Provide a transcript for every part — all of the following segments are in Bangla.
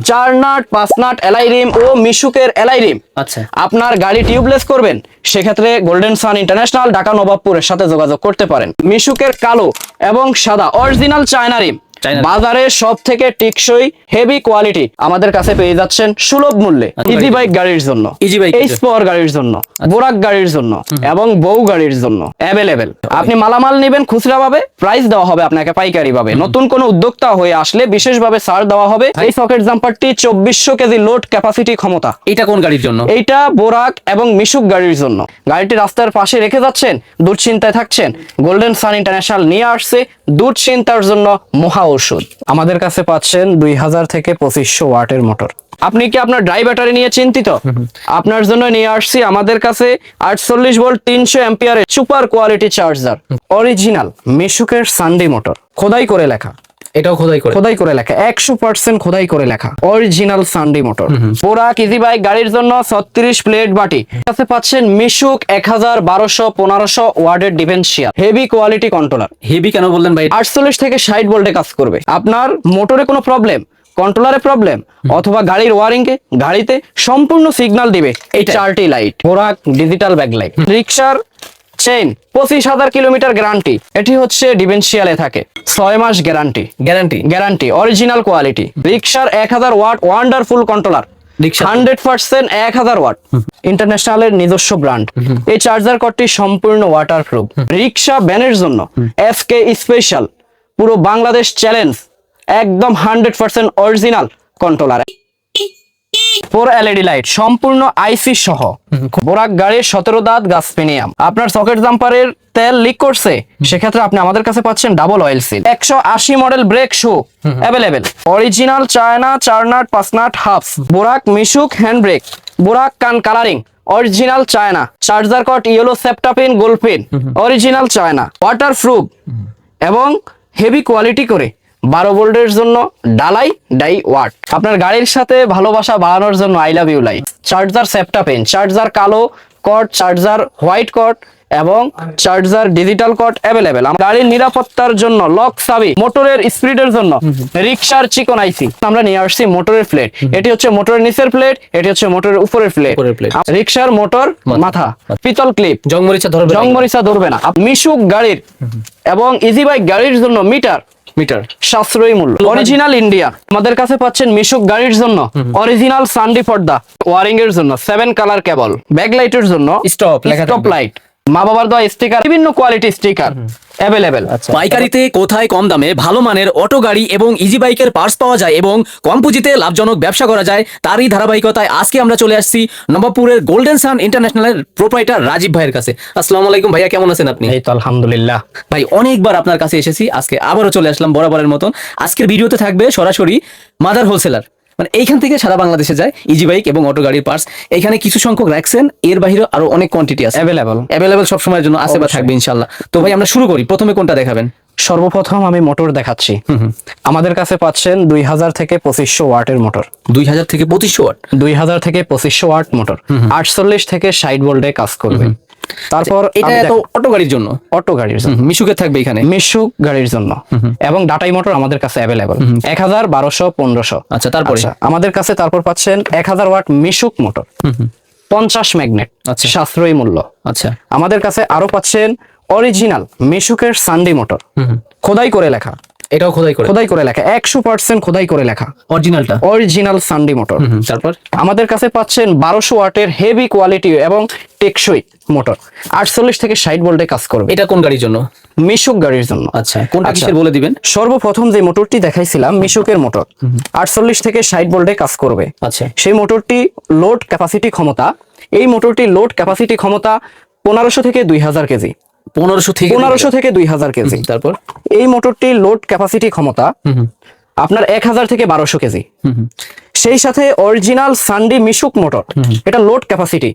4 নাট 5 নাট এলআই রিম ও মিশুকের এলআই রিম। আচ্ছা, আপনার গাড়ি টিউবলেস করবেন, সেক্ষেত্রে গোল্ডেন সান ইন্টারন্যাশনাল ঢাকা নবাবপুরের সাথে যোগাযোগ করতে পারেন। মিশুকের কালো এবং সাদা অরিজিনাল চায়না রিম বাজারে সব থেকে টিকসই হেভি কোয়ালিটি আমাদের কাছে পেয়ে যাচ্ছেন সুলভ মূল্যে। ইজি বাইক গাড়ির জন্য, এইচ পাওয়ার গাড়ির জন্য, বোরাক গাড়ির জন্য এবং বউ গাড়ির জন্য অ্যাভেলেবেল। আপনি মালামাল নেবেন খুচরা ভাবে, প্রাইস দেওয়া হবে আপনাকে পাইকারি ভাবে। নতুন কোন উদ্যোক্তা হয়ে আসলে বিশেষভাবে ছাড় দেওয়া হবে। এই সকেট জাম্পারটি 2400 কেজি লোড ক্যাপাসিটি ক্ষমতা। এটা কোন গাড়ির জন্য? এইটা বোরাক এবং মিশুক গাড়ির জন্য। গাড়িটি রাস্তার পাশে রেখে যাচ্ছেন, দুশ্চিন্তায় থাকছেন, গোল্ডেন সান ইন্টারন্যাশনাল নিয়ে আসছে দুশ্চিন্তার জন্য মহা ঔষধ। আমাদের কাছে পাচ্ছেন 2000 থেকে 2500 ওয়াটের মোটর। আপনি কি আপনার ড্রাই ব্যাটারি নিয়ে চিন্তিত? আপনার জন্য নিয়ে আসছি আমাদের কাছে 48 ভোল্ট 300 অ্যাম্পিয়ারের সুপার কোয়ালিটি চার্জার, অরিজিনাল মিশুকের সানডি মোটর, খোদাই করে লেখা। এটাও খোদাই করে লেখা, 100% খোদাই করে লেখা, অরিজিনাল সানডি মোটর। পোরাক ইজি বাইক গাড়ির জন্য 36 প্লেট বাটি। কাছে পাচ্ছেন মিশুক 1000 1200 1500 ওয়াটের differential heavy quality controller. Heavy কেন বললেন ভাই? 48 থেকে 60 ভোল্টে কাজ করবে। আপনার মোটরে কোনো প্রবলেম, কন্ট্রোলারে প্রবলেম অথবা গাড়ির ওয়ারিং এ, গাড়িতে সম্পূর্ণ সিগন্যাল দিবে এই 4টি লাইট। পোরাক ডিজিটাল ব্যাকলাইট। রিক্সার চেইন 25,000 কিলোমিটার গ্যারান্টি। এটি হচ্ছে ডিফেন্সিয়ালে থাকে 6 মাস গ্যারান্টি অরিজিনাল কোয়ালিটি। রিক্সার 1000 ওয়াট ওয়ান্ডারফুল কন্ট্রোলার, 100% 1000 ওয়াট, ইন্টারন্যাশনালের নিজস্ব ব্র্যান্ড। এই চার্জার কর্ডটি সম্পূর্ণ ওয়াটারপ্রুফ। রিক্সা ভ্যানের জন্য এফকে স্পেশাল, পুরো বাংলাদেশ চ্যালেঞ্জ, একদম 100% অরিজিনাল কন্ট্রোলার। 4 এলইডি লাইট সম্পূর্ণ আইসি সহ। বোরাক গাড়ির 17 দাঁত গাসপিনিয়াম। আপনার সকেট জাম্পারের তেল লিক করছে, সেক্ষেত্রে আপনি আমাদের কাছে পাচ্ছেন double oil seal. 180 model brake shoe available. Original China 4 nut 5 nut হাফস। বোরাক মিশুক হ্যান্ড ব্রেক, বোরাক কান কালারিং অরিজিনাল চায়না। চার্জার কট ইয়েলো সেপ্টাপিন gold pin original China. Waterproof এবং হেভি কোয়ালিটি করে 12 ভোল্টের জন্য ডালাই ডাই ওয়াট। আপনার গাড়ির সাথে ভালোবাসা বাড়ানোর জন্য I love you light. Charger সেপ্টাপিন, চার্জার কালো কট, চার্জার হোয়াইট কট এবং চার্জার ডিজিটাল কট অ্যাভেলেবেল। গাড়ির নিরাপত্তার জন্য লক চাবি, মোটরের স্পিডের জন্য রিক্সার চিকন আইসি। আমরা নিয়ে আসছি মোটরের প্লেট। এটি হচ্ছে মোটরের নিচের প্লেট, এটি হচ্ছে মোটরের উপরের প্লেট। রিক্সার মোটর মাথা পিতল ক্লিপ, জংমরিচা ধরবে না। মিশুক গাড়ির এবং ইজি বাইক গাড়ির জন্য মিটার সাশ্রয়ী মূল্য, অরিজিনাল ইন্ডিয়া। আমাদের কাছে পাচ্ছেন মিশুক গাড়ির জন্য অরিজিনাল সানডি পর্দা, ওয়ারিং এর জন্য 7 কালার কেবল, ব্যাকলাইটের জন্য স্টপ লাইট, মা বাবার দেওয়া স্টিকার, বিভিন্ন কোয়ালিটি স্টিকার অ্যাভেলেবেল। পাইকারিতে কোথায় কম দামে ভালো মানের অটো গাড়ি এবং ইজি বাইকের পার্টস পাওয়া যায় এবং কম পুঁজিতে লাভজনক ব্যবসা করা যায়, তারই ধারাবাহিকতায় আজকে আমরা চলে আসছি নবাবপুরের গোল্ডেন সান ইন্টারন্যাশনালের প্রোপ্রাইটার রাজীব ভাইয়ের কাছে। আসসালামু আলাইকুম ভাইয়া, কেমন আছেন আপনি? এই তো আলহামদুলিল্লাহ ভাই, অনেকবার আপনার কাছে এসেছি, আজকে আবারও চলে আসলাম বরাবরের মতন। আজকের ভিডিওতে থাকবে সরাসরি মাদার হোলসেলার, মানে এইখান থেকে সারা বাংলাদেশে যায় ইজি বাইক এবং অটো গাড়ির পার্টস। এখানে কিছু সংখ্যক রাখছেন, এর বাইরে আরো অনেক কোয়ান্টিটি আছে অ্যাভেলেবল সব সময়ের জন্য আছে বা থাকবে ইনশাআল্লাহ। তো ভাই আমরা শুরু করি, প্রথমে কোনটা দেখাবেন? সর্বপ্রথম আমি মোটর দেখাচ্ছি। আমাদের কাছে পাচ্ছেন 2000 থেকে 2500 ওয়াটের মোটর। 2000 থেকে 2500 ওয়াট? 2000 থেকে 2500 ওয়াট মোটর 48 থেকে 60 ভোল্টে কাজ করবে। তারপর এটা তো অটো গাড়ির জন্য, মিশুকের থাকবে এখানে, মিশুক গাড়ির জন্য এবং ডাটাই মোটর আমাদের কাছে অ্যাভেলেবল 1000 1200 1500। আচ্ছা, তারপরে আমাদের কাছে তারপর পাচ্ছেন 1000 ওয়াট মিশুক মোটর 50 ম্যাগনেট, সাশ্রয়ী মূল্য। আচ্ছা, আমাদের কাছে আরো পাচ্ছেন অরিজিনাল মিশুকের সানডি মোটর, খোদাই করে লেখা। এটাও খোদাই করে লেখা, 100% খোদাই করে লেখা, অরিজিনাল সানডি মোটর। তারপর আমাদের কাছে পাচ্ছেন 1200 ওয়াটের হেভি কোয়ালিটি এবং টেকসই মোটর, 48 থেকে 60 ভোল্টে কাজ করবে। এটা কোন গাড়ির জন্য? মিশুক গাড়ির জন্য। আচ্ছা, কোনটা কিসের বলে দিবেন? সর্বপ্রথম যে মোটরটি দেখাইছিলাম মিশুকের মোটর 48 থেকে 60 ভোল্টে কাজ করবে। আচ্ছা, সেই মোটরটি লোড ক্যাপাসিটি ক্ষমতা, এই মোটরটি লোড ক্যাপাসিটি ক্ষমতা 1500 থেকে 2000 কেজি। 1500 থেকে 2000 কেজি। তারপর এই মোটরটি লোড ক্যাপাসিটি ক্ষমতা আপনার 1000 থেকে 1200 কেজি। সেই সাথে অরিজিনাল সানডি মিশুক মোটর, এটা লোড ক্যাপাসিটি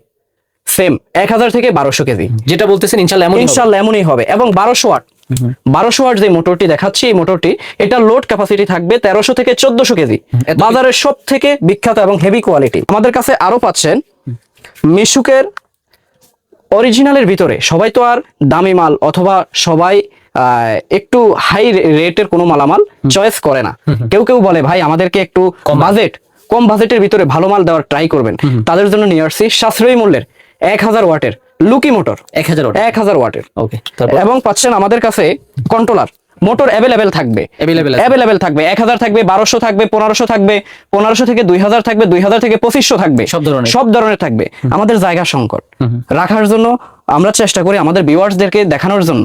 সেম 1000 থেকে 1200 কেজি। যেটা বলতেছেন ইনশাআল্লাহ এমনই হবে। এবং 1200 ওয়াট যে মোটরটি দেখাচ্ছি, এই মোটরটি এটা লোড ক্যাপাসিটি থাকবে 1300 থেকে 1400 কেজি। বাজারের সব থেকে বিখ্যাত এবং হেভি কোয়ালিটি। আমাদের কাছে আরো পাচ্ছেন মিশুকের অরিজিনালের ভিতরে, সবাই তো আর দামি মাল অথবা সবাই একটু হাই রেটের কোনো মালামাল চয়েস করে না। কেউ বলে ভাই আমাদেরকে একটু বাজেট কম বাজেটের ভিতরে ভালো মাল দেওয়ার ট্রাই করবেন, তাদের জন্য নিয়ে আসছি সাশ্রয়ী মূল্যের 1000 ওয়াটের লুকি মোটর। 1000 ওয়াট। 1000 ওয়াটের। ওকে। এবং পাচ্ছেন আমাদের কাছে কন্ট্রোলার মোটর অ্যাভেলেবেল থাকবে। অ্যাভেলেবেল থাকবে 1000 থাকবে, 1200 থাকবে, 1500 থাকবে, 1500 থেকে 2000 থাকবে, 2000 থেকে 2500 থাকবে, সব ধরনের থাকবে। আমাদের জায়গা সংকট রাখার জন্য আমরা চেষ্টা করি আমাদের ভিউয়ার্সদেরকে দেখানোর জন্য,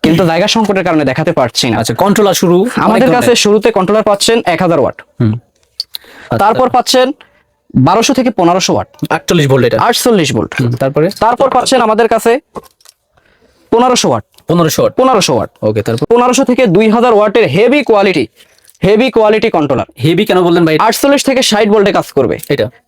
কিন্তু জায়গা সংকটের কারণে দেখাতে পারছি না। আচ্ছা, কন্ট্রোলার শুরু আমাদের কাছে শুরুতে কন্ট্রোলার পাচ্ছেন 1000 ওয়াট, তারপর পাচ্ছেন 1200 থেকে 1500 ওয়াট, 48 ভোল্ট। এটা 48 ভোল্ট। তারপর পাচ্ছেন আমাদের কাছে 1500 ওয়াট। 1500 ওয়াট। ওকে। তারপর 1500 থেকে 2000 ওয়াটের হেভি কোয়ালিটি কন্ট্রোলার। হেভি কেন বললেন ভাই? 48 থেকে 60 ভোল্টে কাজ করবে।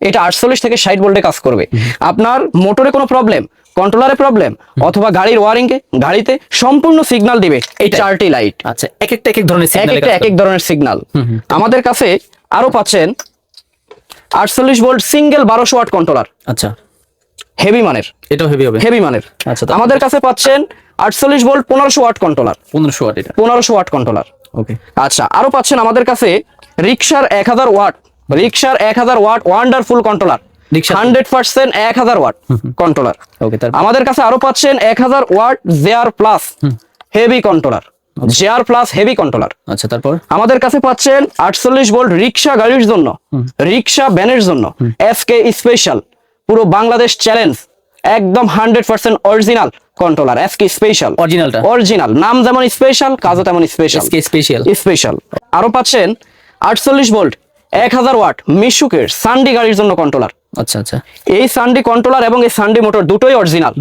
এটা 48 থেকে 60 ভোল্টে কাজ করবে। আপনার মোটরে কোনো প্রবলেম, কন্ট্রোলারে প্রবলেম, অথবা গাড়ির ওয়ারিং এ, গাড়িতে সম্পূর্ণ সিগন্যাল দিবে এই 4টি লাইট। আচ্ছা, এক একটা এক এক ধরনের সিগন্যাল, এক এক ধরনের সিগন্যাল। আমাদের কাছে আরো পাচ্ছেন 48 ভোল্ট সিঙ্গেল 1200 ওয়াট কন্ট্রোলার। আচ্ছা, হেভি মানের, এটাও হেভি হবে। হেভি মানের। আচ্ছা, আমাদের কাছে পাচ্ছেন 48 ভোল্ট 1500 ওয়াট কন্ট্রোলার। 1500 ওয়াট। এটা 1500 ওয়াট কন্ট্রোলার। ওকে। আচ্ছা, আরো পাচ্ছেন আমাদের কাছে রিক্সার 1000 watt, wonderful controller. 100% 1000 watt controller. Okay. আমাদের কাছে আরো পাচ্ছেন 1000 watt JR plus heavy controller. Heavy controller. আচ্ছা, তারপর আমাদের কাছে পাচ্ছেন 48 ভোল্ট রিক্সা গাড়ির জন্য, রিক্সা ভ্যানের জন্য এসকে স্পেশাল, পুরো বাংলাদেশ চ্যালেঞ্জ, একদম 100% original controller. SK special, original, নাম যেমন স্পেশাল, কাজও তেমন স্পেশাল। আরো পাচ্ছেন 48 ভোল্ট 1000 ওয়াট মিশুকের সান্ডি গাড়ির জন্য কন্ট্রোলার। আচ্ছা আচ্ছা, এই সান্ডি কন্ট্রোলার এবং এই সান্ডি মোটর দুটোই অরিজিনাল।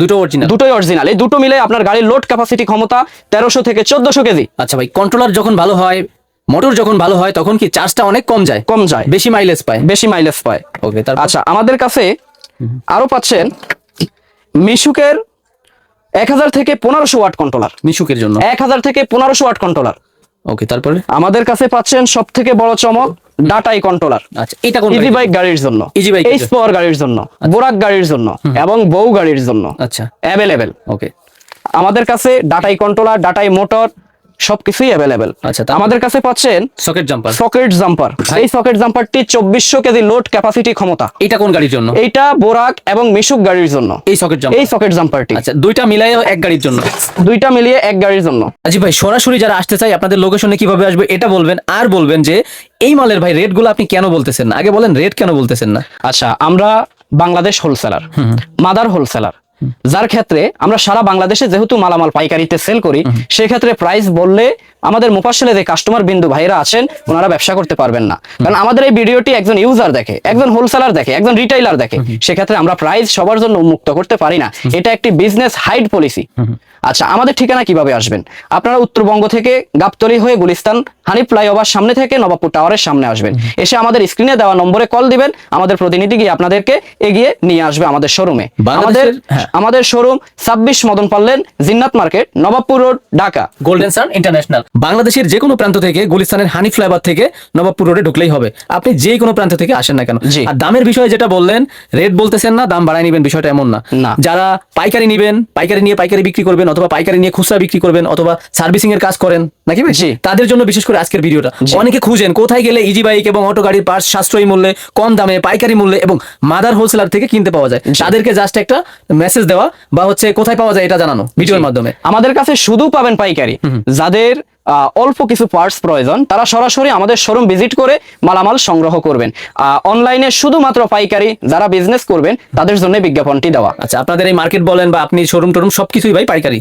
এই দুটো মিলে আপনার গাড়ির লোড ক্যাপাসিটি ক্ষমতা 1300 থেকে 1400 কেজি। আচ্ছা ভাই, কন্ট্রোলার যখন ভালো হয়, মোটর যখন ভালো হয়, তখন কি চার্জটা অনেক কম যায়, বেশি মাইলেজ পায়। ওকে। আচ্ছা, আমাদের কাছে আরো পাচ্ছেন মিশুকের 1000 থেকে 1500 ওয়াট কন্ট্রোলার। মিশুকের জন্য 1000 থেকে 1500 ওয়াট কন্ট্রোলার। ওকে। তারপরে আমাদের কাছে পাচ্ছেন সব থেকে বড় চমক ডাটাই কন্ট্রোলার। আচ্ছা, এটা কোন ইজি বাইক গাড়ির জন্য, এইচ পাওয়ার গাড়ির জন্য, বোরাক গাড়ির জন্য এবং বউ গাড়ির জন্য। আচ্ছা, অ্যাভেলেবেল। ওকে। আমাদের কাছে ডাটাই কন্ট্রোলার, ডাটাই মোটর সবকিছুই অ্যাভেলেবেল। আচ্ছা, আমাদের কাছে পাচ্ছেন সকেট জাম্পার। এই সকেট জাম্পারটি 2400 কেজি লোড ক্যাপাসিটি ক্ষমতা। এটা কোন গাড়ির জন্য? এটা বোরাক এবং মিশুক গাড়ির জন্য এই সকেট জাম্পারটি। আচ্ছা, দুইটা মিলিয়ে এক গাড়ির জন্য। আজি ভাই, সরাসরি যারা আসতে চাই আপনাদের লোকেশনে কিভাবে আসবে এটা বলবেন, আর বলবেন যে এই মালের ভাই রেট গুলো আপনি কেন বলতেছেন না, আগে বলেন রেট কেন বলতেছেন না। আচ্ছা, আমরা বাংলাদেশ হোলসেলার, মাদার হোলসেলার, যার ক্ষেত্রে আমরা সারা বাংলাদেশে যেহেতু মালামাল পাইকারিতে সেল করি, সেক্ষেত্রে প্রাইস বললে আমাদের মোফাসলে যে কাস্টমার বিন্দু ভাইরা আছেন ওনারা ব্যবসা করতে পারবেন না। কারণ আমাদের এই ভিডিওটি একজন ইউজার দেখে, একজন হোলসেলার দেখে, একজন রিটেইলার দেখে, সেক্ষেত্রে আমরা প্রাইস সবার জন্য উন্মুক্ত করতে পারি না। এটা একটি বিজনেস হাইড পলিসি। আচ্ছা, আমাদের ঠিকানা কিভাবে আসবেন? আপনারা উত্তরবঙ্গ থেকে গাবতলী হয়ে গুলিস্তান হানিফ ফ্লাইওভার সামনে থেকে নবাবপুর টাওয়ারের সামনে আসবেন। এসে আমাদের স্ক্রিনে দেওয়া নম্বরে কল দিবেন, আমাদের প্রতিনিধি গিয়ে আপনাদেরকে এগিয়ে নিয়ে আসবে আমাদের শোরুমে। আমাদের শোরুম 26 মদন পাল্লেন, Jinnat market, Nawabpur road, Dhaka. Golden sun international. বাংলাদেশের যে কোনো প্রান্ত থেকে, গুলিস্তানের হানিফ ফ্লাইওভার থেকে নবাবপুর রোডে ঢুকলেই হবে, আপনি যে কোনো প্রান্ত থেকে আসেন না কেন। আর দামের বিষয়ে যেটা বললেন, রেট বলতেছেন না, দাম বাড়ায় নিবেন, বিষয়টা এমন না। যারা পাইকারি নিবেন, পাইকারি নিয়ে পাইকারি বিক্রি করবেন, অথবা পাইকারি নিয়ে খুচরা বিক্রি করবেন, অথবা সার্ভিসিং এর কাজ করেন নাকি ভাই, তাদের জন্য বিশেষ করে আজকের ভিডিওটা। অনেকে খুঁজেন কোথায় গেলে ইজি বাইক এবং অটো গাড়ির পার্টস সাশ্রয়ী মূল্যে, কম দামে, পাইকারি মূল্যে এবং মাদার হোলসেলার থেকে কিনতে পাওয়া যায়। তাদেরকে জাস্ট একটা মেসেজ দেওয়া বা কোথায় পাওয়া যায় এটা জানানো ভিডিওর মাধ্যমে। আমাদের কাছে শুধু পাবেন পাইকারি। যাদের অল্প কিছু পার্টস প্রয়োজন তারা সরাসরি আমাদের শোরুম ভিজিট করে মালামাল সংগ্রহ করবেন। অনলাইনে শুধুমাত্র পাইকারি যারা বিজনেস করবেন তাদের জন্য বিজ্ঞাপনটি দেওয়া। আচ্ছা, আপনাদের এই মার্কেট বলেন বা আপনি শোরুম টোরুম সবকিছুই ভাই পাইকারি।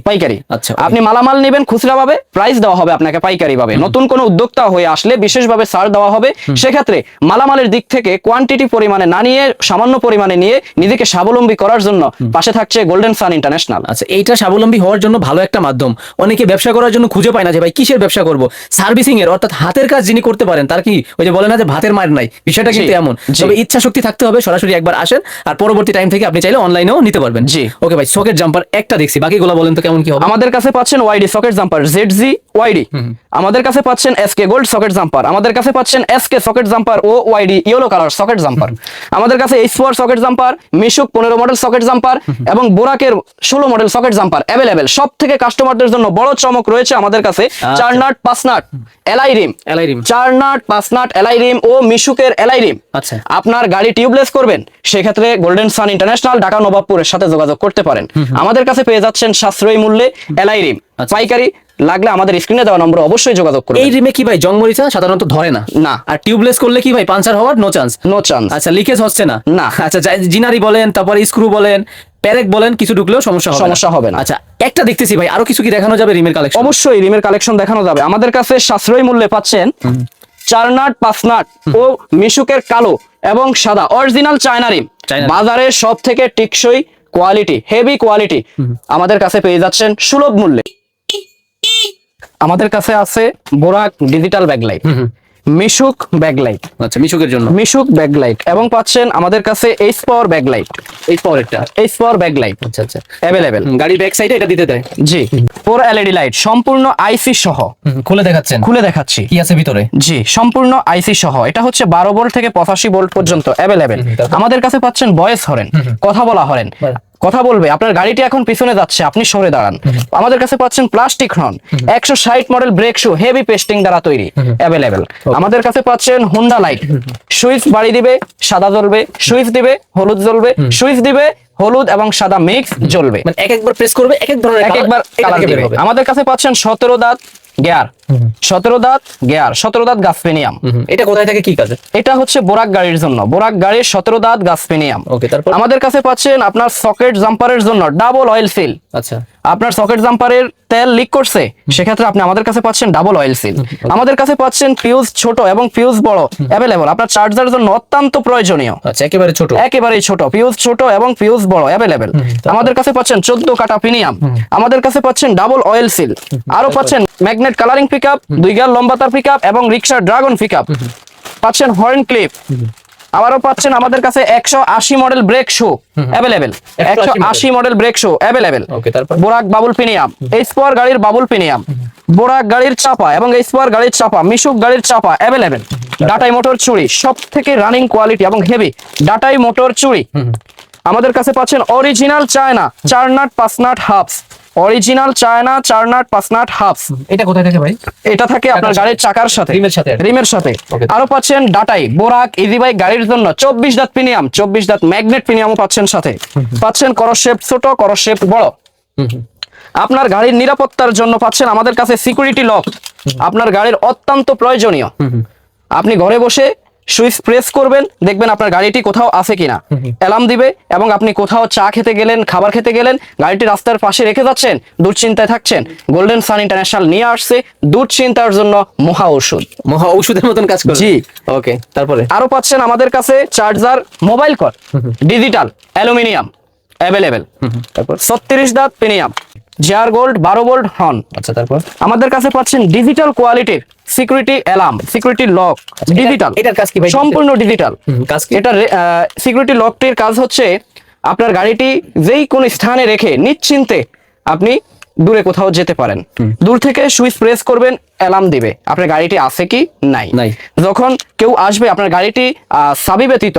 আচ্ছা, আপনি মালামাল নেবেন খুচরা ভাবে, প্রাইস দেওয়া হবে আপনাকে পাইকারি ভাবে। নতুন কোনো উদ্যোক্তা হয়ে আসলে বিশেষভাবে ছাড় দেওয়া হবে। সেক্ষেত্রে মালামালের দিক থেকে কোয়ান্টিটি পরিমাণে না নিয়ে সামান্য পরিমাণে নিয়ে নিজেকে স্বাবলম্বী করার জন্য পাশে থাকছে গোল্ডেন সান ইন্টারন্যাশনাল। আচ্ছা, এইটা স্বাবলম্বী হওয়ার জন্য ভালো একটা মাধ্যম। অনেকে ব্যবসা করার জন্য খুঁজে পায় না যে ভাই কিসের ব্যবসা করব। সার্ভিসিং এর অর্থাৎ হাতের কাজ যিনি করতে পারেন তার কি ওই যে বলে না যে ভাতের মার নাই, বিষয়টা কিন্তু এমন। তবে ইচ্ছা শক্তি থাকতে হবে, সরাসরি একবার আসেন, আর পরবর্তী টাইম থেকে আপনি চাইলে অনলাইনেও নিতে পারবেন। ওকে ভাই, সকেট জাম্পার একটা দেখছি, বাকিগুলো বলেন তো কেমন কি হবে। আমাদের কাছে পাচ্ছেন YD socket jumper, ZG YD আমাদের কাছে পাচ্ছেন এসকে গোল্ড সকেট জাম্পার, আমাদের কাছে পাচ্ছেন এসকে সকেট জাম্পার ও YD yellow colour socket jumper, আমাদের কাছে H4 socket jumper, Mishuk 15 model socket jumper এবং বোরাকের 16 মডেল সকেট জাম্পার অ্যাভেলেবেল। সব থেকে কাস্টমারদের জন্য বড় চমক রয়েছে আমাদের কাছে 4 নাট 5 নাট এলআই রিম, 4 নাট 5 নাট এলআই রিম ও মিশুকের এলআই রিম। আচ্ছা, আপনার গাড়ি টিউবলেস করবেন সেক্ষেত্রে গোল্ডেন সান ইন্টারন্যাশনাল ঢাকা নবাবপুরের সাথে যোগাযোগ করতে পারেন। আমাদের কাছে পেয়ে যাচ্ছেন সাশ্রয়ী মূল্যে এলআই রিম পাইকারি। লাগলে আমাদের স্ক্রিনে দেওয়া নম্বরে অবশ্যই যোগাযোগ করুন। এই রিমে কি ভাই জং মরিচা সাধারণত ধরে না? না। আর টিউবলেস করলে কি ভাই পাঞ্চার হওয়ার নো চান্স? No chance. আচ্ছা, লিকেজ হচ্ছে না? না। আচ্ছা, জিনারি বলেন, তারপরে স্ক্রু বলেন, প্যারেক বলেন, কিছু ঢুকলেও সমস্যা হবে না। আচ্ছা, একটা দেখতেছি ভাই, আরো কিছু কি দেখানো যাবে রিমের কালেকশন? অবশ্যই রিমের কালেকশন দেখানো যাবে। আমাদের কাছে সাশ্রয়ী মূল্যে পাচ্ছেন 4 নাট 5 নাট ও মিশুকের কালো এবং সাদা অরিজিনাল চায়না রিম, বাজারে সব থেকে টিকসই কোয়ালিটি, হেভি কোয়ালিটি আমাদের কাছে পেয়ে যাচ্ছেন সুলভ মূল্যে। আমাদের কাছে আছে বোরাক ডিজিটাল ব্যাকলাইট, মিশুক ব্যাকলাইট। আচ্ছা, মিশুকের জন্য মিশুক ব্যাকলাইট এবং পাচ্ছেন আমাদের কাছে এইচ পাওয়ার ব্যাকলাইট, এইচ পাওয়ার ব্যাকলাইট। আচ্ছা আচ্ছা, অ্যাভেলেবেল। গাড়ির ব্যাক সাইডে এটা দিতে দেয়? জি। 4 এলইডি লাইট সম্পূর্ণ আইসি সহ। খুলে দেখাচ্ছেন? খুলে দেখাচ্ছি। কি আছে ভিতরে? জি, সম্পূর্ণ আইসি সহ। এটা হচ্ছে 12 ভোল্ট থেকে 85 ভোল্ট পর্যন্ত অ্যাভেলেবেল। আমাদের কাছে পাচ্ছেন ভয়েস হরেন, কথা বলা হরেন, কথা বলবে। আপনার গাড়িটি এখন পিছনে যাচ্ছে, আপনি সরে দাঁড়ান। আমাদের কাছে পাচ্ছেন প্লাস্টিক হর্ন, 160 মডেল ব্রেক শু হেভি পেস্টিং দ্বারা তৈরি অ্যাভেলেবেল। আমাদের কাছে পাচ্ছেন হোন্ডা লাইট, সুইচ বাড়ি দিবে সাদা জ্বলবে, সুইচ দিবে হলুদ জ্বলবে, সুইচ দিবে হলুদ এবং সাদা মিক্স জ্বলবে। মানে একবার প্রেস করবে এক এক ধরনের একবার কালার দিবে। আমাদের কাছে পাচ্ছেন 17 দাঁত গিয়ার, 17 দাঁত গিয়ার, 17 দাঁত গাসপেনিয়াম। এটা কোথায় থাকে, কি কাজে? এটা হচ্ছে বোরাক গাড়ির জন্য, বোরাক গাড়ির 17 দাঁত গাসপেনিয়াম। ওকে, তারপর আমাদের কাছে পাচ্ছেন আপনার সকেট জাম্পারের জন্য ডাবল অয়েল সিল। আচ্ছা, আপনার সকেট জাম্পারের তেল লিক করছে সেক্ষেত্রে আপনি আমাদের কাছে পাচ্ছেন ডাবল অয়েল সিল। আমাদের কাছে পাচ্ছেন ফিউজ ছোট এবং ফিউজ বড় অ্যাভেলেবল। আপনার চার্জারের জন্য অত্যন্ত প্রয়োজনীয়। আচ্ছা, একেবারে ছোট, একেবারেই ছোট, ফিউজ ছোট এবং ফিউজ বড় অ্যাভেলেবল। আমাদের কাছে পাচ্ছেন 14 কাটা প্রিমিয়াম। আমাদের কাছে পাচ্ছেন ডাবল অয়েল সিল। আরো পাচ্ছেন ম্যাগনেট কালারিং পিকআপ, 2 গিয়ার লম্বা তার পিকআপ এবং রিক্সার ড্রাগন পিকআপ। পাচ্ছেন হর্ন ক্লিপ। আবারও পাচ্ছেন আমাদের কাছে 180 model brake shoe available, 180 model brake shoe available. Okay, তারপর বোরাক বাবুল প্রিমিয়াম, এইচ পাওয়ার গাড়ির বাবুল প্রিমিয়াম, বোরাক গাড়ির চাপা এবং এইচ পাওয়ার গাড়ির চাপা, মিশুক গাড়ির চাপা অ্যাভেলেবেল। ডাটাই মোটর চুড়ি, সব থেকে রানিং কোয়ালিটি এবং হেভি ডাটাই মোটর চুড়ি। আমাদের কাছে পাচ্ছেন অরিজিনাল চায়না 4 নাট 5 নাট হাফস, অরিজিনাল চায়না 4 নাট 5 নাট হাফস। এটা কোথায় থাকে ভাই? এটা থাকে আপনার গাড়ির চাকার সাথে, রিমের সাথে। Okay. আরো পাচ্ছেন ডাটাই বোরাক ইজি বাইক গাড়ির জন্য 24 দাঁত প্রিমিয়াম, 24 দাঁত ম্যাগনেট প্রিমিয়ামও পাচ্ছেন সাথে। পাচ্ছেন করস শেপ ছোট, করস শেপ বড়। আপনার গাড়ির নিরাপত্তার জন্য পাচ্ছেন আমাদের কাছে সিকিউরিটি লক, আপনার গাড়ির অত্যন্ত প্রয়োজনীয়। আপনি ঘরে বসে সুইচ প্রেস করবেন, দেখবেন আপনার গাড়িটি কোথাও আছে কিনা, অ্যালার্ম দিবে। এবং আপনি কোথাও চা খেতে গেলেন, খাবার খেতে গেলেন, গাড়িটি রাস্তার পাশে রেখে যাচ্ছেন, দুশ্চিন্তায় থাকছেন, গোল্ডেন সান ইন্টারন্যাশনাল নিয়ে আসছে দুশ্চিন্তার জন্য মহা ঔষধ, মহা ঔষধের মতন কাজ করে। জি। ওকে, তারপরে আরো পাচ্ছেন আমাদের কাছে charger, mobile call digital aluminium available. তারপর 36 দাঁত premium, GR gold 12 volt horn. আচ্ছা, তারপর আমাদের কাছে পাচ্ছেন ডিজিটাল কোয়ালিটির security alarm, security lock digital. এটার কাজ কি ভাই? সম্পূর্ণ ডিজিটাল কাজ কি? এটা সিকিউরিটি লকটির কাজ হচ্ছে আপনার গাড়িটি যেই কোন স্থানে রেখে নিশ্চিন্তে আপনি দূরে কোথাও যেতে পারেন। দূর থেকে সুইচ প্রেস করবেন, অ্যালার্ম দিবে আপনার গাড়িটি আছে কি নাই। যখন কেউ আসবে আপনার গাড়িটি চাবি ব্যতীত,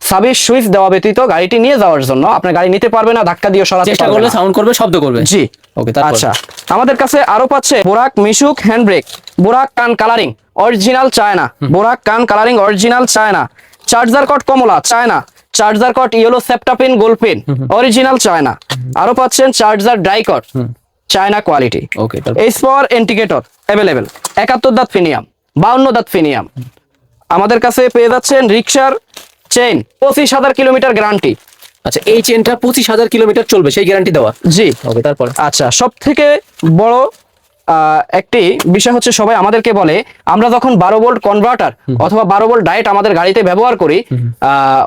চাবির সুইচ দেওয়া ব্যতীত গাড়িটি নিয়ে যাওয়ার জন্য, আপনার গাড়ি নিতে পারবে না, ধাক্কা দিয়ে সরাতে চেষ্টা পারবে করলে না। সাউন্ড করবে, শব্দ করবে। জি। ওকে, তারপর আচ্ছা, আমাদের কাছে আরো পাচ্ছে বোরাক মিশুক হ্যান্ড ব্রেক, বোরাক কান কালারিং অরিজিনাল চায়না, বোরাক কান কালারিং অরিজিনাল চায়না, চার্জার কট কমলা চায়না, চার্জার কট ইয়েলো সেপ্টাপিন গোল্ড পেন অরিজিনাল চায়না। আরো পাচ্ছেন চার্জার ড্রাই কট China quality. Okay, H power indicator available, 71 দাঁত প্রিমিয়াম, 52 দাঁত প্রিমিয়াম। আমাদের কাছে পেয়ে যাচ্ছেন রিক্সার চেইন 25,000 কিলোমিটার গ্যারান্টি। আচ্ছা, এই চেনটা 25,000 কিলোমিটার চলবে, সেই গ্যারান্টি দেওয়া? জি। ওকে, তারপর আচ্ছা, সব থেকে বড় একটি বিষয় হচ্ছে সবাই আমাদেরকে বলে আমরা যখন 12 ভোল্ট কনভার্টার অথবা 12 ভোল্ট ডায়েট আমাদের গাড়িতে ব্যবহার করি,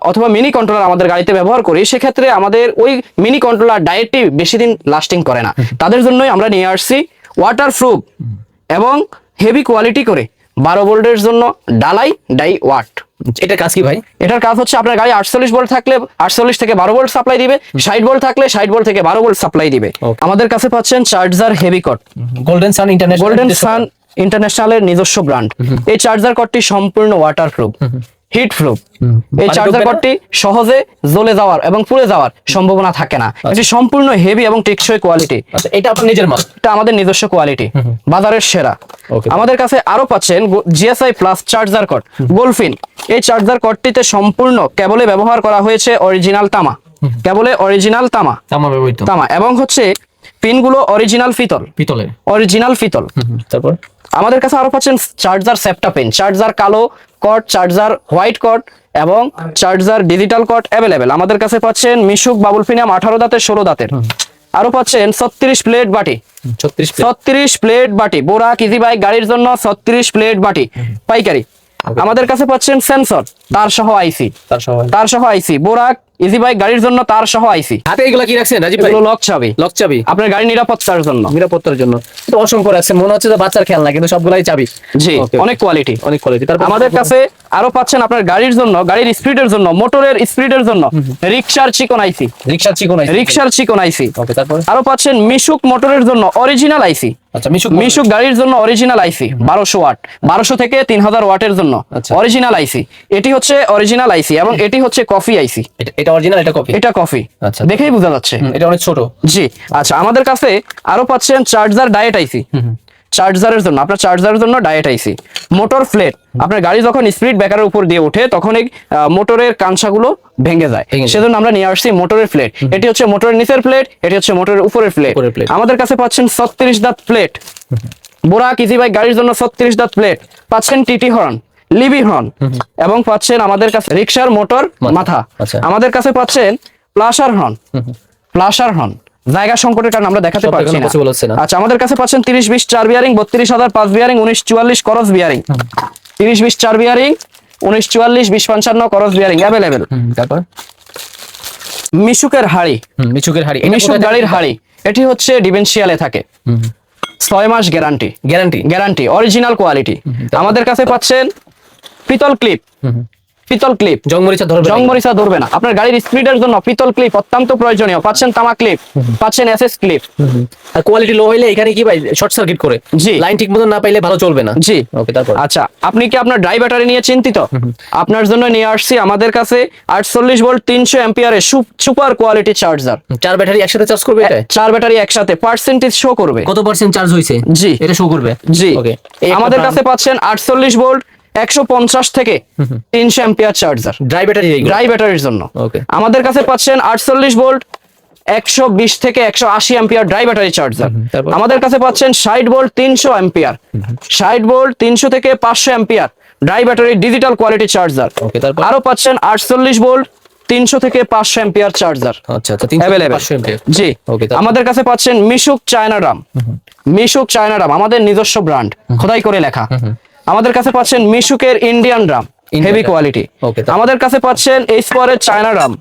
অথবা মিনি কন্ট্রোলার আমাদের গাড়িতে ব্যবহার করি, সেক্ষেত্রে আমাদের ওই মিনি কন্ট্রোলার ডায়েটটি বেশি দিন লাস্টিং করে না। তাদের জন্যই আমরা নিয়ে আসছি ওয়াটারপ্রুফ এবং হেভি কোয়ালিটি করে 12 ভোল্টের জন্য ডালাই ডাই ওয়াট। এটার কাজ কি ভাই? এটার কাজ হচ্ছে আপনার গাড়ি 48 ভোল্ট থাকলে 48 থেকে 12 ভোল্ট সাপ্লাই দিবে, 60 ভোল্ট থাকলে 60 ভোল্ট থেকে 12 ভোল্ট সাপ্লাই দিবে। আমাদের কাছে পাচ্ছেন চার্জার হেভি কট, গোল্ডেন সান ইন্টারন্যাশনাল, গোল্ডেন সান ইন্টারন্যাশনালের নিজস্ব ব্র্যান্ড। এই চার্জার কর্ডটি সম্পূর্ণ ওয়াটারপ্রুফ, হিট প্রুফ। এই চার্জার কর্ডটি সহজে জ্বলে যাওয়ার এবং পুড়ে যাওয়ার সম্ভাবনা থাকে না। এটি সম্পূর্ণ হেভি এবং টেকসই কোয়ালিটি। আচ্ছা, এটা আপনার নিজের মাল? এটা আমাদের নিজস্ব কোয়ালিটি, বাজারের সেরা। আমাদের কাছে আরো পাচ্ছেন জিএসআই প্লাস চার্জার কর্ড গোলফিন। এই চার্জার কর্ডটিতে সম্পূর্ণ কেবলে ব্যবহার করা হয়েছে অরিজিনাল তামা, কেবলে অরিজিনাল তামা, তামা এবং হচ্ছে পিনগুলো অরিজিনাল পিতলের, অরিজিনাল পিতল। তারপর আমাদের কাছে আরো পাচ্ছেন চার্জার সেপ্টা পেন, চার্জার কালো কর্ড, চার্জার হোয়াইট কর্ড এবং চার্জার ডিজিটাল কর্ড অ্যাভেলেবেল। আমাদের কাছে পাচ্ছেন মিশুক বাবুল ফিনাম 18 দাঁতের 16 দাঁতের। আরো পাচ্ছেন 36 প্লেট বাটি, 36 প্লেট বাটি, বোরাক ইজি বাইক গাড়ির জন্য 36 প্লেট বাটি পাইকারি। আমাদের কাছে পাচ্ছেন সেন্সর তার সহ আইসি, তার সহ আইসি, বোরাক ইজি বাইক গাড়ির জন্য তার সহ আইসি। হাতে এগুলা কি রাখছেন রাজীব ভাই? এগুলো লক চাবি, লক চাবি আপনার গাড়ির নিরাপত্তার জন্য, নিরাপত্তার জন্য। তো অসংখ্য রাখছেন, মনে হচ্ছে যে বাচ্চার খেলনা, কিন্তু সবগুলাই চাবি। জি, অনেক কোয়ালিটি, অনেক কোয়ালিটি। তারপর আমাদের কাছে আরো পাচ্ছেন আপনার গাড়ির জন্য, গাড়ির স্পিডের জন্য, মোটরের স্পিডের জন্য রিক্সার চিকন আইসি, রিকশার চিকন আইসি, রিক্সার চিকন আইসি। ওকে, তারপর আরো পাচ্ছেন মিশুক মোটরের জন্য অরিজিনাল আইসি। আচ্ছা, মিশুক গাড়ির জন্য অরিজিনাল আইসি 1200 ওয়াট, 1200 থেকে 3000 ওয়াটের জন্য অরিজিনাল আইসি। এটি হচ্ছে অরিজিনাল আইসি এবং এটি হচ্ছে কফি আইসি। এটা অরিজিনাল, এটা কপি, এটা কফি। আচ্ছা, দেখেই বোঝা যাচ্ছে এটা অনেক ছোট। জি, আচ্ছা আমাদের কাছে আরো পাচ্ছেন চার্জার ডায়েট আইসি, চার্জারের জন্য, আপনার চার্জারের জন্য ডায়েট আইসি। মোটর ফ্লেট, আপনার গাড়ি যখন স্পিড ব্রেকারের উপর দিয়ে ওঠে তখন এই মোটরের কাঁচাগুলো ভেঙে যায়, সেজন্য আমরা নিয়ে আসছি মোটরের প্লেট। এটি হচ্ছে মোটরের নিচের প্লেট, এটি হচ্ছে মোটরের উপরের প্লেট। আমাদের কাছে পাচ্ছেন 36 দাঁত প্লেট, বোরাক ইজি বাইক গাড়ির জন্য 36 দাঁত প্লেট পাচ্ছেন। টিটি হর্ন, লিবি হর্ন এবং পাচ্ছেন আমাদের কাছে রিক্সার মোটর মাথা। আমাদের কাছে পাচ্ছেন প্লাসার হর্ন, প্লাসার হর্ন। জায়গা সংকটের কারণে আমরা দেখাতে পারছি না। আচ্ছা, আমাদের কাছে পাচ্ছেন 30-20 চার বিয়ারিং, 32,000 5 বিয়ারিং, 1944 করস বিয়ারিং, 30-20 চার বিয়ারিং, 1944 2055 করস বিয়ারিং অ্যাভেলেবেল। তারপর মিশুকের হাড়ি, মিশুকের হাড়ি, মিশুক গাড়ির হাড়ি। এটি হচ্ছে ডিভেন্সিয়ালে থাকে, 6 মাস গ্যারান্টি, গ্যারান্টি অরিজিনাল কোয়ালিটি। আমাদের কাছে পাচ্ছেন পিতল ক্লিপ, পিতল ক্লিপ, জংমরিচা ধরবে না। আপনার গাড়ির স্পিডের জন্য পিতল ক্লিপ অত্যন্ত প্রয়োজনীয়। পাচ্ছেন তামা ক্লিপ, পাচ্ছেন এসএস ক্লিপ। আর কোয়ালিটি লো হইলে এখানে কি ভাই শর্ট সার্কিট করে? জি, লাইন ঠিক মতো না পাইলে ভালো চলবে না। জি, ওকে, তারপর আচ্ছা আপনি কি আপনার ড্রাই ব্যাটারি নিয়ে চিন্তিত? আপনার জন্য নিয়ে আসছি আমাদের কাছে 48 ভোল্ট 300 অ্যাম্পিয়ারের সুপার কোয়ালিটি চার্জার। 4 ব্যাটারি একসাথে চার্জ করবে? এটা 4 ব্যাটারি একসাথে পার্সেন্টেজ শো করবে, কত পার্সেন্ট চার্জ হইছে। জি, এটা শো করবে। জি, ওকে। আমাদের কাছে পাচ্ছেন 48 ভোল্ট 150 থেকে 300 অ্যাম্পিয়ার চার্জার, ড্রাই ব্যাটারির জন্য। ওকে। আমাদের কাছে পাচ্ছেন 48 ভোল্ট 120 থেকে 180 অ্যাম্পিয়ার ড্রাই ব্যাটারি চার্জার। আমাদের কাছে পাচ্ছেন 60 ভোল্ট 300 অ্যাম্পিয়ার, 60 ভোল্ট 300 থেকে 500 ampere dry battery digital quality charger. Okay, তারপর আরো পাচ্ছেন 48 ভোল্ট 300 থেকে 500 অ্যাম্পিয়ার চার্জার। আচ্ছা, 500 অ্যাম্পিয়ার। জি, আমাদের কাছে পাচ্ছেন মিশুক চায়না রাম, মিশুক চায়না রাম আমাদের নিজস্ব ব্র্যান্ড, খোদাই করে লেখা। আমাদের কাছে পাচ্ছেন মিশুকের ইন্ডিয়ান রাম, হেভি কোয়ালিটি। আমাদের কাছে পাচ্ছেন এইচপোরের চায়না রাম,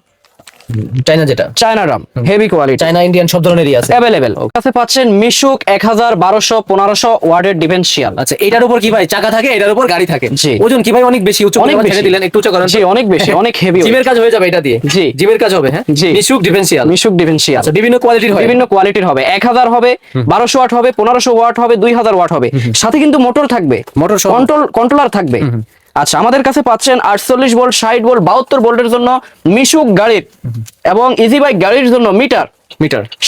চায়না রাম হেভি কোয়ালিটি, চায়না ইন্ডিয়ান সব ধরনেরই আছে अवेलेबल। কাছে পাচ্ছেন মিশুক 1000-1200-1500 ওয়াটের ডিফেন্সিয়াল। আচ্ছা, এটার উপর কি ভাই চাকা থাকে, এটার উপর গাড়ি থাকে? জি। ওজন কি ভাই অনেক বেশি? অনেক বেশি দিলেন, একটু উঁচু করেন। জি, অনেক বেশি, অনেক হেভি। জিমের কাজ হয়ে যাবে এটা দিয়ে? জি, জিমের কাজ হবে। হ্যাঁ, জি, মিশুক ডিফেন্সিয়াল, মিশুক ডিফেন্সিয়াল। আচ্ছা, বিভিন্ন কোয়ালিটির হয়, বিভিন্ন কোয়ালিটির হবে। 1000 হবে, 1200 ওয়াট হবে, 1500 ওয়াট হবে, 2000 ওয়াট হবে। সাথে কিন্তু মোটর থাকবে, মোটর কন্ট্রোলার থাকবে। আচ্ছা, আমাদের কাছে পাচ্ছেন 48 ভোল্ট 60 ভোল্ট 72 ভোল্টের জন্য মিশুক গাড়ির এবং ইজি বাইক গাড়ির জন্য মিটার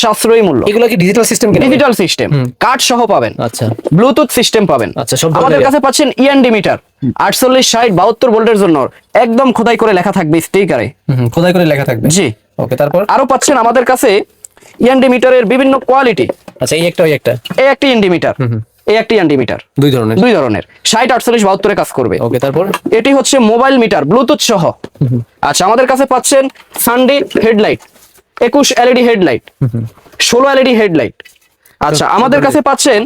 সাশ্রয়ী মূল্য। এগুলো কি digital system? Digital system, card সহ পাবেন। আচ্ছা, ব্লুটুথ সিস্টেম পাবেন। আচ্ছা, আমাদের কাছে পাচ্ছেন ইএনডি মিটার 48 60 72 ভোল্টের জন্য একদম খোদাই করে লেখা থাকবে স্টিকারে, খোদাই করে লেখা থাকবে। জি, ওকে, তারপর আরো পাচ্ছেন আমাদের কাছে ইএনডি মিটারের বিভিন্ন কোয়ালিটি। আচ্ছা, এই একটা এই একটি ইএনডি মিটার, এই একটি ইএনডি মিটার দুই ধরনের 60 48 72 কাজ করবে। ওকে, তারপর এটি হচ্ছে মোবাইল মিটার ব্লুটুথ সহ। আচ্ছা, আমাদের কাছে পাচ্ছেন Sunday headlight 21 LED headlight, 16 LED headlight. আচ্ছা, আমাদের কাছে পাচ্ছেন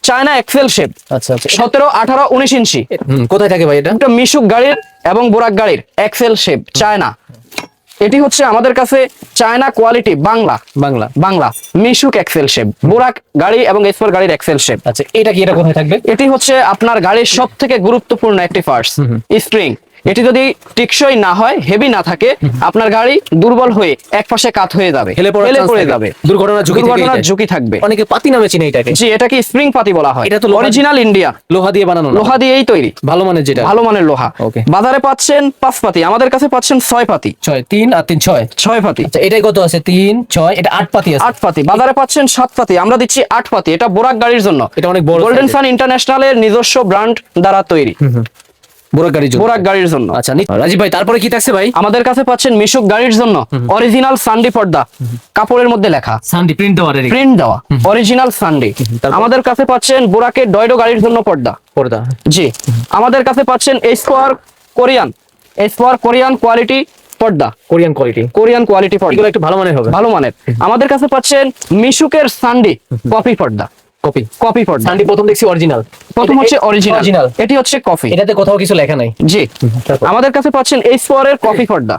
চায়না এক্সেল শেপ। আচ্ছা, 17 18 19 ইঞ্চি। কোথায় থাকে ভাই এটা? এটা মিশুক গাড়ির এবং বোরাক গাড়ির এক্সেল শেপ চায়না। এটি হচ্ছে আমাদের কাছে চায়না কোয়ালিটি বাংলা মিশুক এক্সেল শেপ, বোরাক গাড়ি এবং এক্সপোর গাড়ির এক্সেল শেপ। আচ্ছা, এটা কি, এটা কোথায় থাকবে? এটি হচ্ছে আপনার গাড়ির সবথেকে গুরুত্বপূর্ণ একটি পার্টস, স্প্রিং। এটি যদি টিকসই না হয়, হেভি না থাকে, আপনার গাড়ি দুর্বল হয়ে এক পাশে কাত হয়ে যাবে, হেলে পড়ে যাবে, দুর্ঘটনার ঝুঁকি থেকে দুর্ঘটনার এটাই। ঝুঁকি থাকবে। অনেকে পাতি নামে চিনে এটাকে। জি, এটাকে স্প্রিং পাতি বলা হয়। এটা তো অরিজিনাল ইন্ডিয়া, লোহা দিয়ে বানানো না? লোহা দিয়েই তৈরি, ভালো মানের যেটা। ভালো মানের লোহা। Okay. বাজারে পাচ্ছেন 5 পাতি, আমাদের কাছে পাচ্ছেন 6 পাতি। 6 3 আর 3 6। 6 পাতি, আচ্ছা এটাই কত আছে? 3 6, এটা 8 পাতি আছে। 8 পাতি। বাজারে পাচ্ছেন 7 পাতি, আমরা দিচ্ছি 8 পাতি। এটা বোরাক গাড়ির জন্য, এটা অনেক বড় গোল্ডেন size সান ইন্টারন্যাশনালের নিজস্ব ব্র্যান্ড দ্বারা তৈরি, বোরাক গাড়ির জন্য। বোরাক গাড়ির জন্য। আচ্ছা রাজীব ভাই, তারপরে কি থাকছে ভাই? আমাদের কাছে পাচ্ছেন মিশুক গাড়ির জন্য অরিজিনাল সানডি পর্দা, কাপড়ের মধ্যে লেখা, সানডি প্রিন্ট দেওয়া রেডি, প্রিন্ট দেওয়া, অরিজিনাল সানডি। তারপর? আমাদের কাছে পাচ্ছেন বোরাকের ডয়ডো গাড়ির জন্য পর্দা। পর্দা। জি, আমাদের কাছে পাচ্ছেন কোরিয়ান কোয়ালিটি পর্দা, কোরিয়ান কোয়ালিটি, কোরিয়ান কোয়ালিটি পর্দা, এগুলো একটু ভালো মানের হবে। ভালো মানের। আমাদের কাছে পাচ্ছেন মিশুকের সানডি কপি পর্দা, কপি। কপি পর্দা। সানডি প্রথম দেখছি অরিজিনাল, প্রথম হচ্ছে অরিজিনাল, অরিজিনাল, এটি হচ্ছে কফি। এটাতে কোথাও কিছু লেখা নাই। জি, তারপর? আমাদের কাছে পাচ্ছেন এর কফি পর্দা।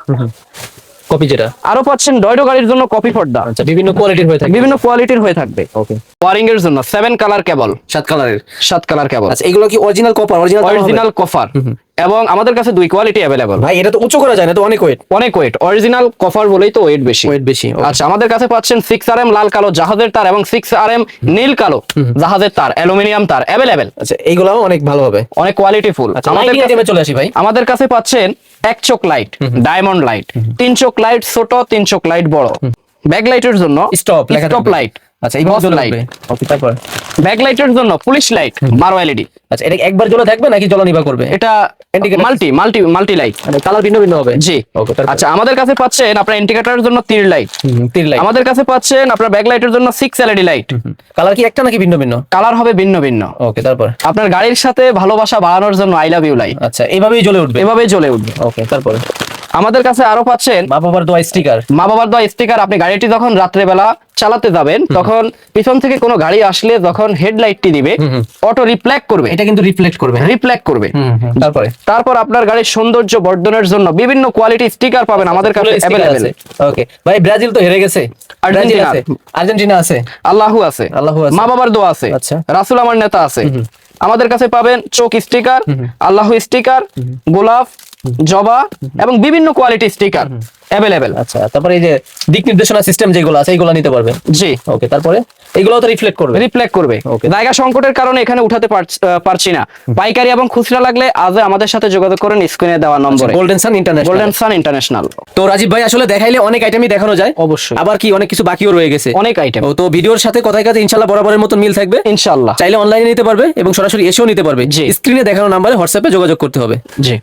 কপি যেটা। আরো পাচ্ছেন ডয়ডো গাড়ির জন্য কপি পর্দা, আচ্ছা বিভিন্ন কোয়ালিটির হয়ে থাকে। বিভিন্ন কোয়ালিটির হয়ে থাকবে। ওকে। ওয়ারিং এর জন্য 7 কালার কেবল, 7 কালারের। 7 কালার কেবল, আচ্ছা এগুলো কি অরিজিনাল কপার? অরিজিনাল কফার। এবং আমাদের কাছে 2 কোয়ালিটি अवेलेबल। ভাই এটা তো উঁচু করা যায় না, তো অনেক ওয়েট। অনেক ওয়েট, অরিজিনাল কফার বলেই তো ওয়েট বেশি। ওয়েট বেশি। আচ্ছা, আমাদের কাছে পাচ্ছেন 6RM লাল কালো জাহাজের তার এবং 6RM নীল কালো জাহাজের তার, অ্যালুমিনিয়াম তার अवेलेबल। আচ্ছা এইগুলাও অনেক ভালো হবে। অনেক কোয়ালিটি ফুল। আচ্ছা আমাদের লাইটিং কাছে আইটেমে চলে আসি ভাই। আমাদের কাছে পাচ্ছেন 1 চোখ লাইট, ডায়মন্ড লাইট, 3 চোখ লাইট ছোট, 3 চোখ লাইট বড়। ব্যাক লাইটের জন্য স্টপ লেখা স্টপ থাকবে। লাইট। আচ্ছা এইভাবে বস জ্বলে লাইট। উঠবে। ওকে তারপর? ব্যাক লাইটের জন্য পুলিশ লাইট 12 এলইডি। আচ্ছা এটা একবার জ্বলে থাকবে নাকি জ্বলনিবা করবে? এটা Indicator- মাল্টি লাইট। মানে কালার ভিন্ন ভিন্ন হবে। জি। ওকে তারপর? আচ্ছা, আমাদের কাছে পাচ্ছেন আপনার ইন্ডিকেটরের জন্য তীর লাইট। তীর লাইট। আমাদের কাছে পাচ্ছেন আপনার ব্যাক লাইটের জন্য 6 এলইডি লাইট। কালার কি একটা নাকি ভিন্ন ভিন্ন? কালার হবে ভিন্ন ভিন্ন। ওকে তারপর? আপনার গাড়ির সাথে ভালোবাসা বাড়ানোর জন্য আই লাভ ইউ লাইট, আচ্ছা এইভাবেই জ্বলে উঠবে। এভাবেই জ্বলে উঠবে। ওকে তারপর? আমাদের কাছে আরো পাচ্ছেন মা বাবার দোয়া স্টিকার। মা বাবার দেওয়া স্টিকার। আপনি গাড়িটি যখন রাত্রেবেলা চালাতে যাবেন, তখন পিছন থেকে কোনো গাড়ি আসলে যখন হেডলাইটটি দিবে, অটো রিফ্লেক্ট করবে, এটা কিন্তু রিফ্লেক্ট করবে। রিফ্লেক্ট করবে। তারপরে? তারপর আপনার গাড়ির সৌন্দর্য বর্ধনের জন্য বিভিন্ন কোয়ালিটি স্টিকার পাবেন আমাদের কাছে अवेलेबल। ওকে ভাই, ব্রাজিল তো হেরে গেছে। আর্জেন্টিনা আছে, আর্জেন্টিনা আছে, আল্লাহু আছে, আল্লাহু আছে। মা বাবার দোয়া আছে, আচ্ছা। রাসূল আমার নেতা আছে। আমাদের কাছে পাবেন চোখ স্টিকার, আল্লাহু স্টিকার, গোলাপ, জবা এবং বিভিন্ন কোয়ালিটি স্টিকার अवेलेबल। আচ্ছা তারপরে এই যে দিক নির্দেশনা সিস্টেম যেগুলো আছে এইগুলো নিতে পারবে। জি, ওকে তারপরে? এগুলো তো রিফ্লেক্ট করবে। রিফ্লেক্ট করবে। Okay. জায়গা সংকটের কারণে এখানে উঠাতে পারছি না। পাইকারি এবং খুচরা লাগলে আজ আমাদের সাথে যোগাযোগ করেন স্ক্রিনে দেওয়া নম্বরে। Golden sun international. Golden sun international. তো রাজীব ভাই আসলে দেখাইলে অনেক আইটেমই দেখানো যায়। অবশ্যই। আবার কি অনেক কিছু বাকিও রয়ে গেছে। অনেক আইটেম। তো ভিডিওর সাথে কথায় কাছে ইনশাআল্লাহ বরাবরের মতো মিল থাকবে। ইনশাআল্লাহ। চাইলে অনলাইনে নিতে পারবে এবং সরাসরি এসেও নিতে পারবে। জি। স্ক্রিনে দেখানো নম্বরে হোয়াটসঅ্যাপে যোগাযোগ করতে হবে। জি।